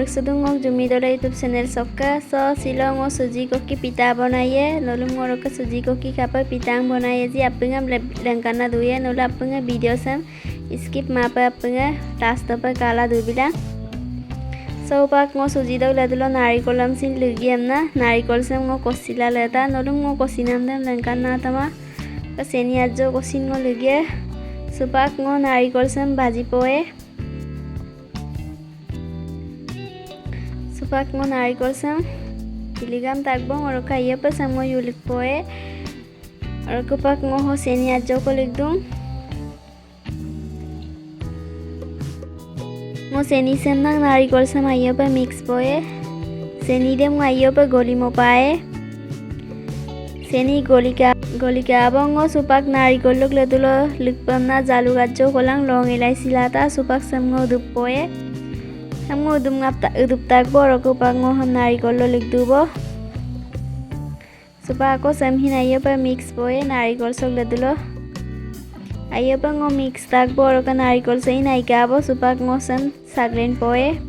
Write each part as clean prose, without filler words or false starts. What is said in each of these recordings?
Amriksudung Jumidora YouTube channel sokka so silong suji koki pita बनाइए नोलुम मोरो का सुजी कोकी खापर पितांग बनाइए जी अपना लंकाना दुए नोला अपना वीडियो सम स्किप मापा अपना टास्ट पर काला दुबिला so pak ngo suji dog ladulo narikolam sin lugiam na narikol sem ngo kosila leta nolum ngo kosinam dem lengkan na tama ka seni ajo kosin ngo lugie supak ngo narikol sem bhaji poe supak ngo narikol sem piligam takbong oro ka ye pa sem ngo yulik poe oro ko pak ngo ho seni ajo ko ligdum mo seni sem nang narikol sem ayo pa mix poe seni dem ayo pa goli mo pae seni golika abongo supak narikol lok ledulo lukpamna jalu gajo kolang long ilai silata supak sem ngo dup poe ham ngo dum ngap dup tak bor ko pak ngo ham narikol lo likdubo supak ko sem hin ayo pa mix poe narikol sok ledulo ayo pa ngo mix tak bor ka narikol sei nai kabo supak ngo sem saglen poe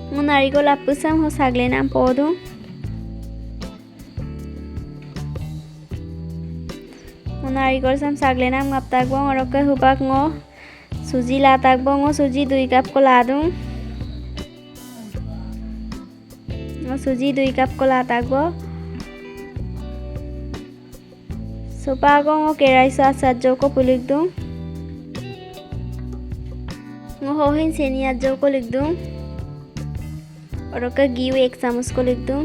ngo narikol apusam ho saglen am podu ngo narikol sam saglen am ngap tak bong oro ka hupak ngo suji la tak bong ngo suji 2 cup ko la dung ngo suji 2 cup ko la tak bo supak ngo kerai sa sajo ko pulik dung ngo hohin seni ajo ko lik दूं और ओका घी 1 चम्मच को लिख दूं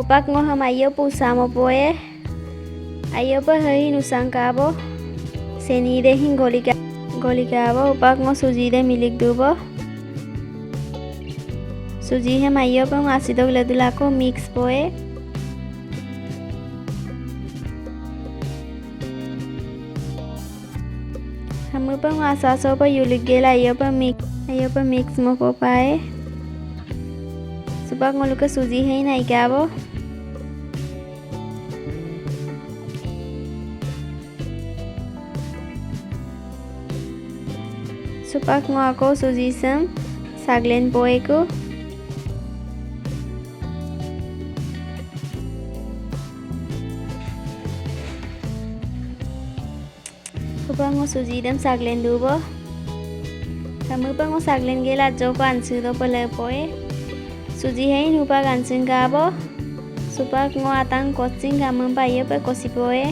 उपाक ngo हम आयो pusamo poe ayo pa hai nusang kabo seni de hin goli kabo upak ngo suji de milik dubo suji hem ayo pa asidog ledula ko mix poe हम पर आसासो पर युलिक गेल आयो पर मिक्स मो को पाए सुबह ngo luka suji है नहीं क्या वो सुबह ngo ako suji sem saglen poe ko Pango suji dem saglen dubo kamu pango saglen gela joko ansu do pole poe suji hai nupa gansin gabo supak ngo atang coaching kamu payo pe kosi poe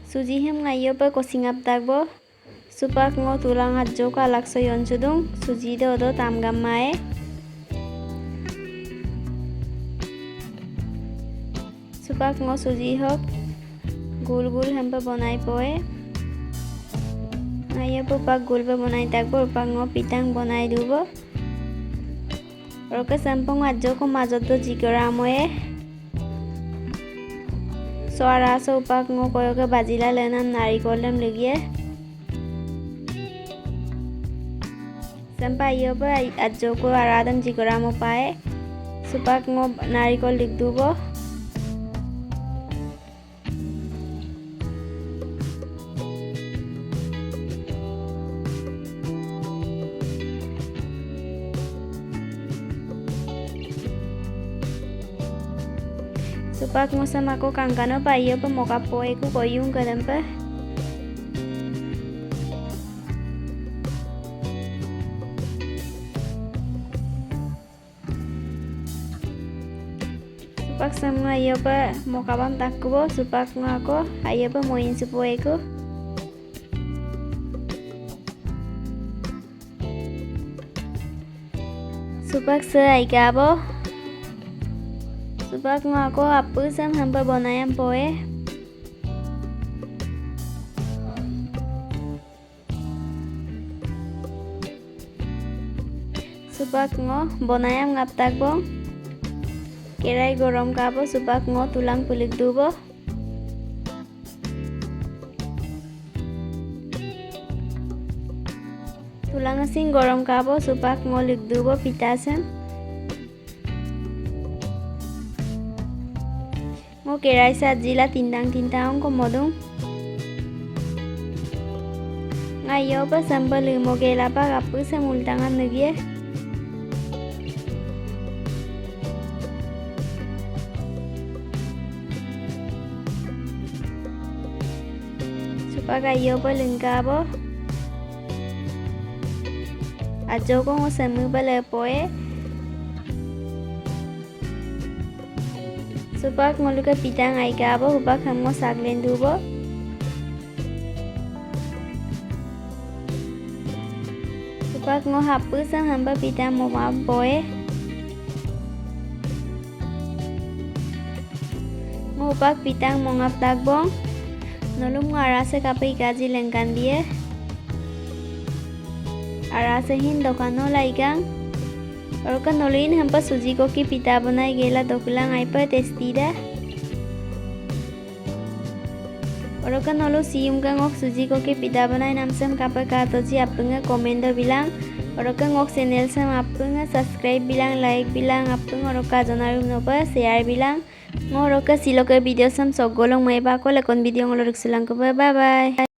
suji hem ngayo pe kosi ngap takbo supak ngo tulang ajo ka lakso yon chudung suji de odo tam gammae supak ngo suji hok gul hempa bonai poe ayo pupak gul pe bonai takbo upak ngo pitang bonai dubo oroke sampong ajo ko majot do jikora moe soara so upak ngo koyo ke bajila lenam narikol lem legie sampai ayo pa ajo ko aradam jikora mo pae supak ngo narikol lik dubo supak ngo sama ko kangkano pa ayo pa moka poe ko koyung kadam pa supak sama ayo pa mokabam takbo supak ngo ako ayo pa moin supoe ko supak se ai kabo supak ngo ako apu sam hamba bonayam poe supak ngo bonayam ngap takbo kerai gorom kabo supak ngo tulang pulik dubo Tulang asing gorom kabo supak ngolik dubo pitasan. Ngo kerai sa jila tintang ko modong. Ngayo pa sambal mo gela pa kapu sa multangan nugie. Supak ayo pa lengkabo. Ajo ko ngo samu bala poe. Supak ngoluka pitang ay kabo hupak ham ngo saglen dubo. Supak ngo hapu sam hamba pitang mo ma poe. Ngo hupak pitang mo ngap tagbong. Nolum ngo arasa kapai kaji lengkan dia. Arasa hin dokano laikang. और का नोलिन हम पर सूजी को की पिता बनाई गेला दोकुलांग आई पर टेस्टी दा और का नोलो सीम का ngok सूजी को की पिता बनाई नाम से हम कापर का तो जी आपंगा कमेंट बिलांग और का ngok चैनल से हम आपंगा सब्सक्राइब बिलांग लाइक बिलांग आपंगा और का जोनारुम नो पर शेयर बिलांग और का सिलो के वीडियो सम सगोलोंग मैं बाको लकोन वीडियो ngolo रखसुलांग को बाय बाय